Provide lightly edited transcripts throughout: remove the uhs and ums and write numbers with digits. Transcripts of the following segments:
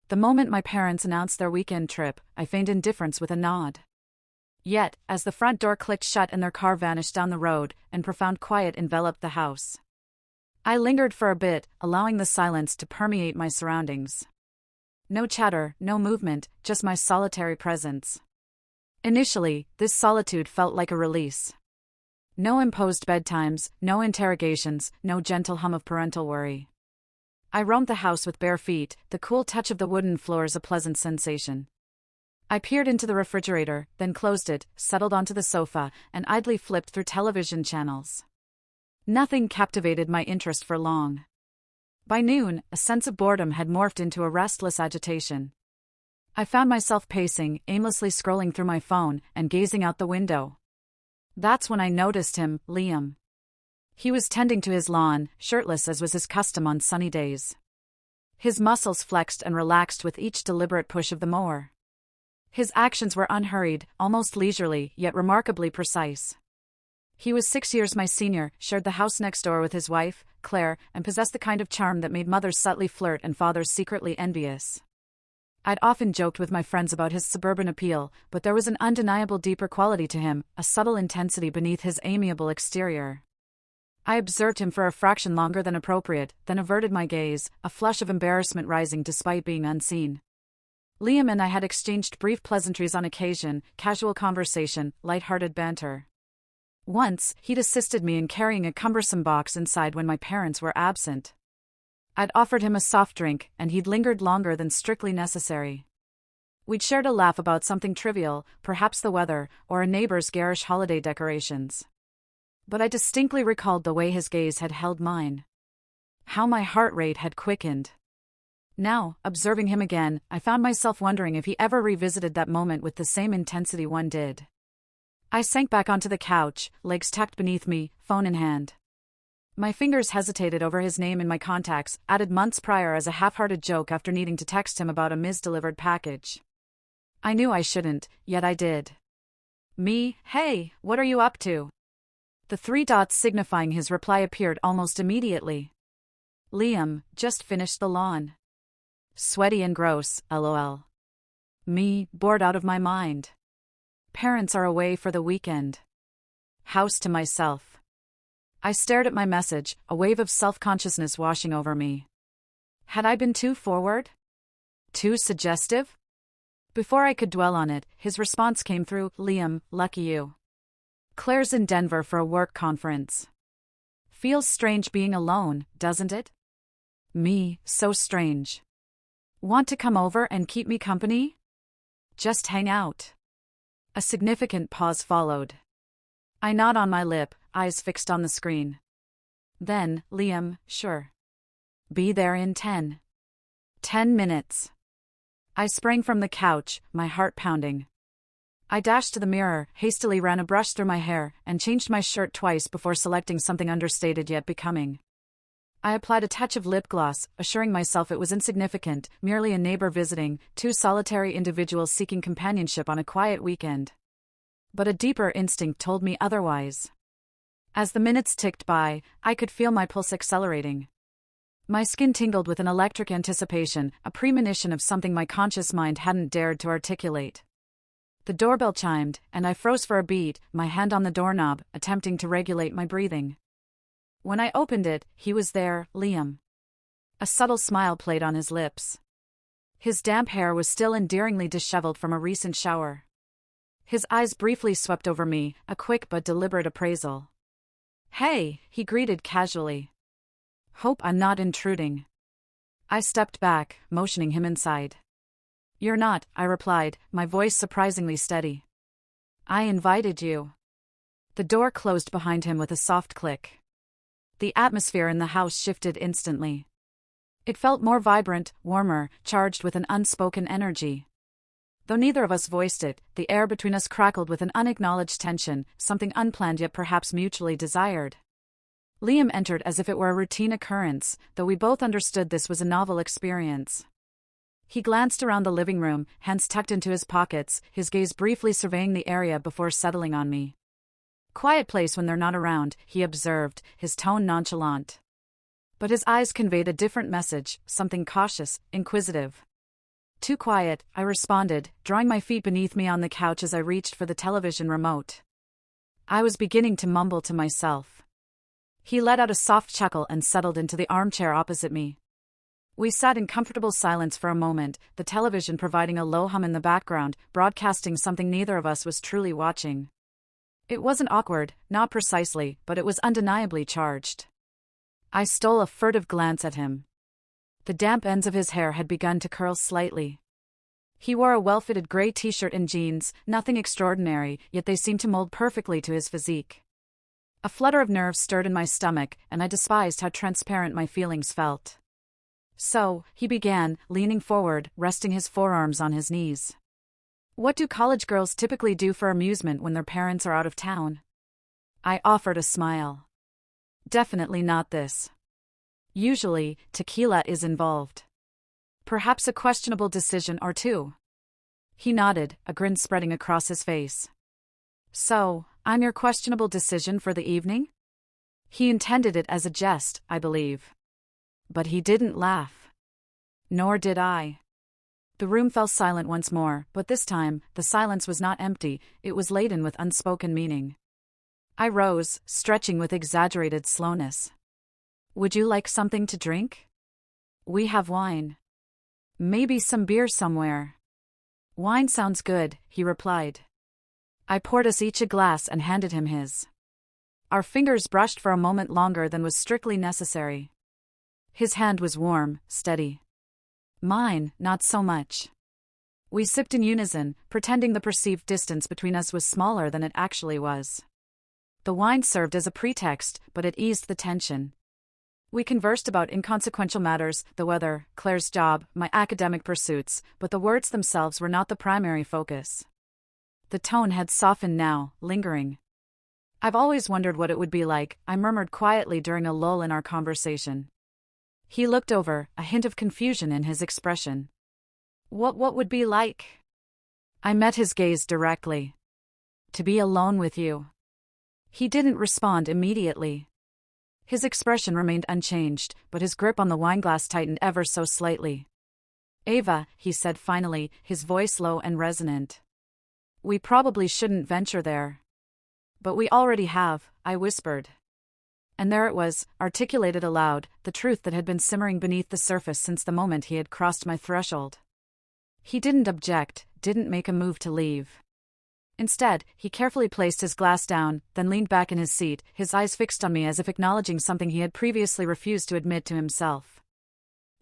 The moment my parents announced their weekend trip, I feigned indifference with a nod. Yet, as the front door clicked shut and their car vanished down the road, and profound quiet enveloped the house, I lingered for a bit, allowing the silence to permeate my surroundings. No chatter, no movement, just my solitary presence. Initially, this solitude felt like a release. No imposed bedtimes, no interrogations, no gentle hum of parental worry. I roamed the house with bare feet, the cool touch of the wooden floors a pleasant sensation. I peered into the refrigerator, then closed it, settled onto the sofa, and idly flipped through television channels. Nothing captivated my interest for long. By noon, a sense of boredom had morphed into a restless agitation. I found myself pacing, aimlessly scrolling through my phone, and gazing out the window. That's when I noticed him, Liam. He was tending to his lawn, shirtless as was his custom on sunny days. His muscles flexed and relaxed with each deliberate push of the mower. His actions were unhurried, almost leisurely, yet remarkably precise. He was 6 years my senior, shared the house next door with his wife, Claire, and possessed the kind of charm that made mothers subtly flirt and fathers secretly envious. I'd often joked with my friends about his suburban appeal, but there was an undeniable deeper quality to him, a subtle intensity beneath his amiable exterior. I observed him for a fraction longer than appropriate, then averted my gaze, a flush of embarrassment rising despite being unseen. Liam and I had exchanged brief pleasantries on occasion, casual conversation, light-hearted banter. Once, he'd assisted me in carrying a cumbersome box inside when my parents were absent. I'd offered him a soft drink, and he'd lingered longer than strictly necessary. We'd shared a laugh about something trivial, perhaps the weather, or a neighbor's garish holiday decorations. But I distinctly recalled the way his gaze had held mine. How my heart rate had quickened. Now, observing him again, I found myself wondering if he ever revisited that moment with the same intensity one did. I sank back onto the couch, legs tucked beneath me, phone in hand. My fingers hesitated over his name in my contacts, added months prior as a half-hearted joke after needing to text him about a misdelivered package. I knew I shouldn't, yet I did. Me, hey, what are you up to? The 3 dots signifying his reply appeared almost immediately. Liam, just finished the lawn. Sweaty and gross, lol. Me, bored out of my mind. Parents are away for the weekend. House to myself. I stared at my message, a wave of self-consciousness washing over me. Had I been too forward? Too suggestive? Before I could dwell on it, his response came through, Liam, lucky you. Claire's in Denver for a work conference. Feels strange being alone, doesn't it? Me, so strange. Want to come over and keep me company? Just hang out. A significant pause followed. I nod on my lip, eyes fixed on the screen. Then, Liam, sure. Be there in 10 minutes. I sprang from the couch, my heart pounding. I dashed to the mirror, hastily ran a brush through my hair, and changed my shirt twice before selecting something understated yet becoming. I applied a touch of lip gloss, assuring myself it was insignificant, merely a neighbor visiting, 2 solitary individuals seeking companionship on a quiet weekend. But a deeper instinct told me otherwise. As the minutes ticked by, I could feel my pulse accelerating. My skin tingled with an electric anticipation, a premonition of something my conscious mind hadn't dared to articulate. The doorbell chimed, and I froze for a beat, my hand on the doorknob, attempting to regulate my breathing. When I opened it, he was there, Liam. A subtle smile played on his lips. His damp hair was still endearingly disheveled from a recent shower. His eyes briefly swept over me, a quick but deliberate appraisal. Hey, he greeted casually. Hope I'm not intruding. I stepped back, motioning him inside. You're not, I replied, my voice surprisingly steady. I invited you. The door closed behind him with a soft click. The atmosphere in the house shifted instantly. It felt more vibrant, warmer, charged with an unspoken energy. Though neither of us voiced it, the air between us crackled with an unacknowledged tension, something unplanned yet perhaps mutually desired. Liam entered as if it were a routine occurrence, though we both understood this was a novel experience. He glanced around the living room, hands tucked into his pockets, his gaze briefly surveying the area before settling on me. Quiet place when they're not around, he observed, his tone nonchalant. But his eyes conveyed a different message, something cautious, inquisitive. Too quiet, I responded, drawing my feet beneath me on the couch as I reached for the television remote. I was beginning to mumble to myself. He let out a soft chuckle and settled into the armchair opposite me. We sat in comfortable silence for a moment, the television providing a low hum in the background, broadcasting something neither of us was truly watching. It wasn't awkward, not precisely, but it was undeniably charged. I stole a furtive glance at him. The damp ends of his hair had begun to curl slightly. He wore a well-fitted gray t-shirt and jeans, nothing extraordinary, yet they seemed to mold perfectly to his physique. A flutter of nerves stirred in my stomach, and I despised how transparent my feelings felt. So, he began, leaning forward, resting his forearms on his knees. What do college girls typically do for amusement when their parents are out of town? I offered a smile. Definitely not this. Usually, tequila is involved. Perhaps a questionable decision or two. He nodded, a grin spreading across his face. So, I'm your questionable decision for the evening? He intended it as a jest, I believe. But he didn't laugh. Nor did I. The room fell silent once more, but this time, the silence was not empty, it was laden with unspoken meaning. I rose, stretching with exaggerated slowness. Would you like something to drink? We have wine. Maybe some beer somewhere. Wine sounds good, he replied. I poured us each a glass and handed him his. Our fingers brushed for a moment longer than was strictly necessary. His hand was warm, steady. Mine, not so much. We sipped in unison, pretending the perceived distance between us was smaller than it actually was. The wine served as a pretext, but it eased the tension. We conversed about inconsequential matters, the weather, Claire's job, my academic pursuits, but the words themselves were not the primary focus. The tone had softened now, lingering. I've always wondered what it would be like, I murmured quietly during a lull in our conversation. He looked over, a hint of confusion in his expression. What would be like? I met his gaze directly. To be alone with you. He didn't respond immediately. His expression remained unchanged, but his grip on the wineglass tightened ever so slightly. Ava, he said finally, his voice low and resonant. We probably shouldn't venture there. But we already have, I whispered. And there it was, articulated aloud, the truth that had been simmering beneath the surface since the moment he had crossed my threshold. He didn't object, didn't make a move to leave. Instead, he carefully placed his glass down, then leaned back in his seat, his eyes fixed on me as if acknowledging something he had previously refused to admit to himself.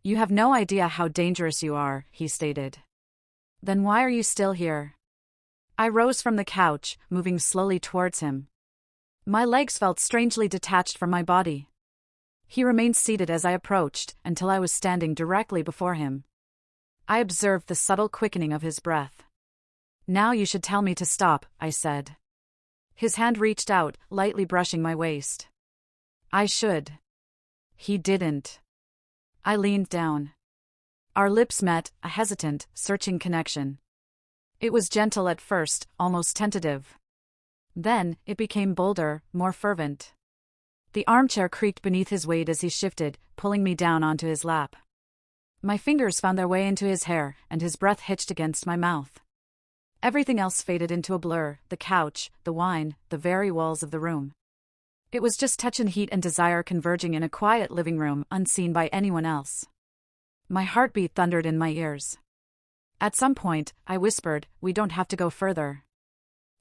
You have no idea how dangerous you are, he stated. Then why are you still here? I rose from the couch, moving slowly towards him. My legs felt strangely detached from my body. He remained seated as I approached, until I was standing directly before him. I observed the subtle quickening of his breath. Now you should tell me to stop, I said. His hand reached out, lightly brushing my waist. I should. He didn't. I leaned down. Our lips met, a hesitant, searching connection. It was gentle at first, almost tentative. Then, it became bolder, more fervent. The armchair creaked beneath his weight as he shifted, pulling me down onto his lap. My fingers found their way into his hair, and his breath hitched against my mouth. Everything else faded into a blur, the couch, the wine, the very walls of the room. It was just touch and heat and desire converging in a quiet living room, unseen by anyone else. My heartbeat thundered in my ears. At some point, I whispered, we don't have to go further.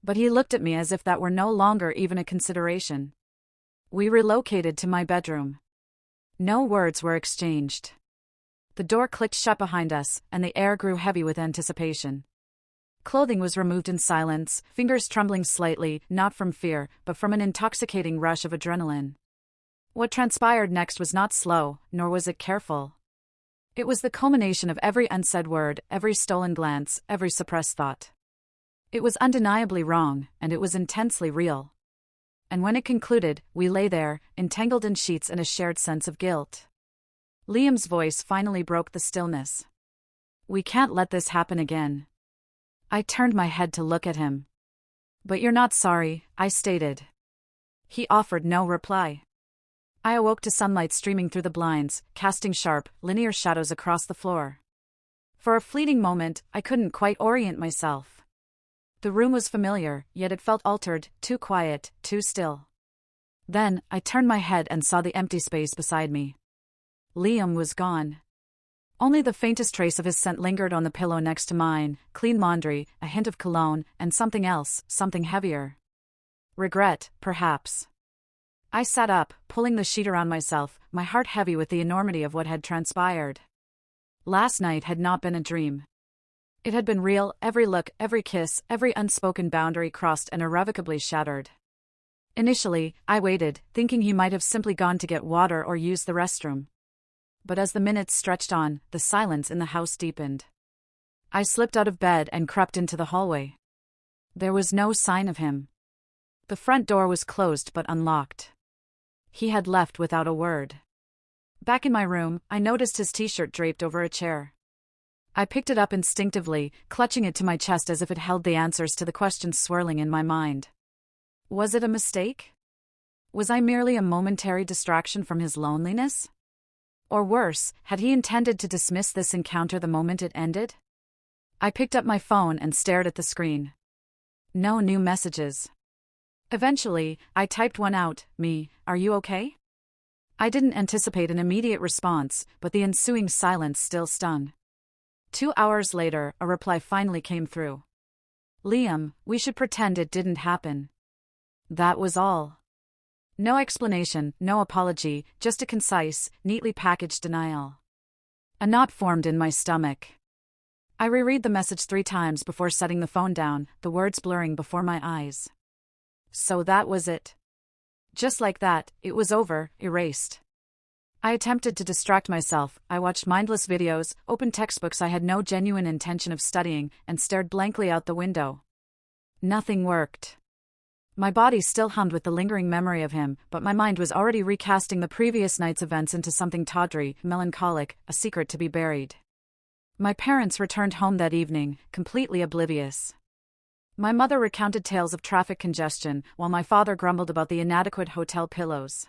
But he looked at me as if that were no longer even a consideration. We relocated to my bedroom. No words were exchanged. The door clicked shut behind us, and the air grew heavy with anticipation. Clothing was removed in silence, fingers trembling slightly, not from fear, but from an intoxicating rush of adrenaline. What transpired next was not slow, nor was it careful. It was the culmination of every unsaid word, every stolen glance, every suppressed thought. It was undeniably wrong, and it was intensely real. And when it concluded, we lay there, entangled in sheets and a shared sense of guilt. Liam's voice finally broke the stillness. We can't let this happen again. I turned my head to look at him. But you're not sorry, I stated. He offered no reply. I awoke to sunlight streaming through the blinds, casting sharp, linear shadows across the floor. For a fleeting moment, I couldn't quite orient myself. The room was familiar, yet it felt altered, too quiet, too still. Then, I turned my head and saw the empty space beside me. Liam was gone. Only the faintest trace of his scent lingered on the pillow next to mine, clean laundry, a hint of cologne, and something else, something heavier. Regret, perhaps. I sat up, pulling the sheet around myself, my heart heavy with the enormity of what had transpired. Last night had not been a dream. It had been real, every look, every kiss, every unspoken boundary crossed and irrevocably shattered. Initially, I waited, thinking he might have simply gone to get water or use the restroom. But as the minutes stretched on, the silence in the house deepened. I slipped out of bed and crept into the hallway. There was no sign of him. The front door was closed but unlocked. He had left without a word. Back in my room, I noticed his t-shirt draped over a chair. I picked it up instinctively, clutching it to my chest as if it held the answers to the questions swirling in my mind. Was it a mistake? Was I merely a momentary distraction from his loneliness? Or worse, had he intended to dismiss this encounter the moment it ended? I picked up my phone and stared at the screen. No new messages. Eventually, I typed one out, "Me, are you okay?" I didn't anticipate an immediate response, but the ensuing silence still stung. 2 hours later, a reply finally came through. "Liam, we should pretend it didn't happen." That was all. No explanation, no apology, just a concise, neatly packaged denial. A knot formed in my stomach. I reread the message 3 times before setting the phone down, the words blurring before my eyes. So that was it. Just like that, it was over, erased. I attempted to distract myself. I watched mindless videos, opened textbooks I had no genuine intention of studying, and stared blankly out the window. Nothing worked. My body still hummed with the lingering memory of him, but my mind was already recasting the previous night's events into something tawdry, melancholic, a secret to be buried. My parents returned home that evening, completely oblivious. My mother recounted tales of traffic congestion, while my father grumbled about the inadequate hotel pillows.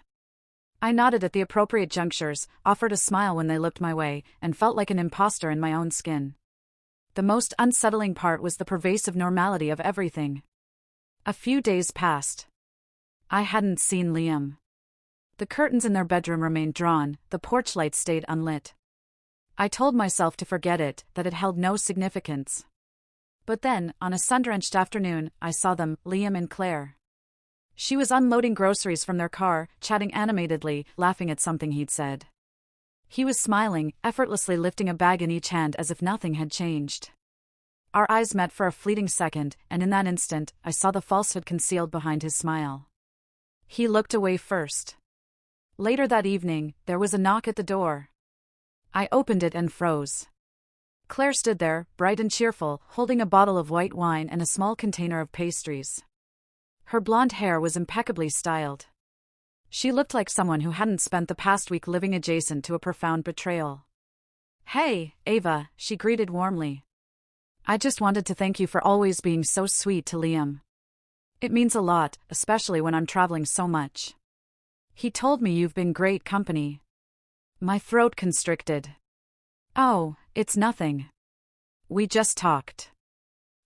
I nodded at the appropriate junctures, offered a smile when they looked my way, and felt like an imposter in my own skin. The most unsettling part was the pervasive normality of everything. A few days passed. I hadn't seen Liam. The curtains in their bedroom remained drawn, the porch light stayed unlit. I told myself to forget it, that it held no significance. But then, on a sun-drenched afternoon, I saw them, Liam and Claire. She was unloading groceries from their car, chatting animatedly, laughing at something he'd said. He was smiling, effortlessly lifting a bag in each hand as if nothing had changed. Our eyes met for a fleeting second, and in that instant, I saw the falsehood concealed behind his smile. He looked away first. Later that evening, there was a knock at the door. I opened it and froze. Claire stood there, bright and cheerful, holding a bottle of white wine and a small container of pastries. Her blonde hair was impeccably styled. She looked like someone who hadn't spent the past week living adjacent to a profound betrayal. "Hey, Ava," she greeted warmly. "I just wanted to thank you for always being so sweet to Liam. It means a lot, especially when I'm traveling so much. He told me you've been great company." My throat constricted. "Oh, it's nothing. We just talked."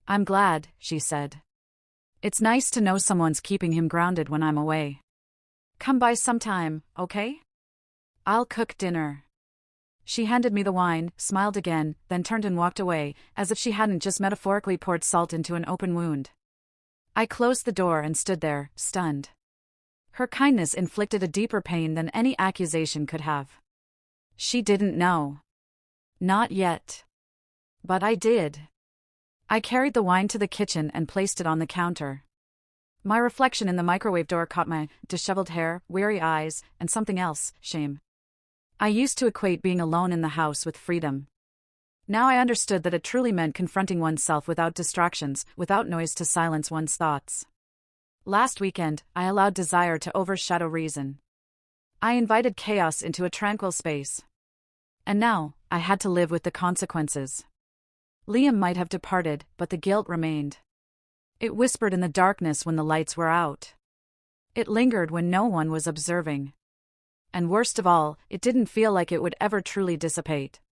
"I'm glad," she said. "It's nice to know someone's keeping him grounded when I'm away. Come by sometime, okay? I'll cook dinner." She handed me the wine, smiled again, then turned and walked away, as if she hadn't just metaphorically poured salt into an open wound. I closed the door and stood there, stunned. Her kindness inflicted a deeper pain than any accusation could have. She didn't know. Not yet. But I did. I carried the wine to the kitchen and placed it on the counter. My reflection in the microwave door caught my disheveled hair, weary eyes, and something else, shame. I used to equate being alone in the house with freedom. Now I understood that it truly meant confronting oneself without distractions, without noise to silence one's thoughts. Last weekend, I allowed desire to overshadow reason. I invited chaos into a tranquil space. And now, I had to live with the consequences. Liam might have departed, but the guilt remained. It whispered in the darkness when the lights were out. It lingered when no one was observing. And worst of all, it didn't feel like it would ever truly dissipate.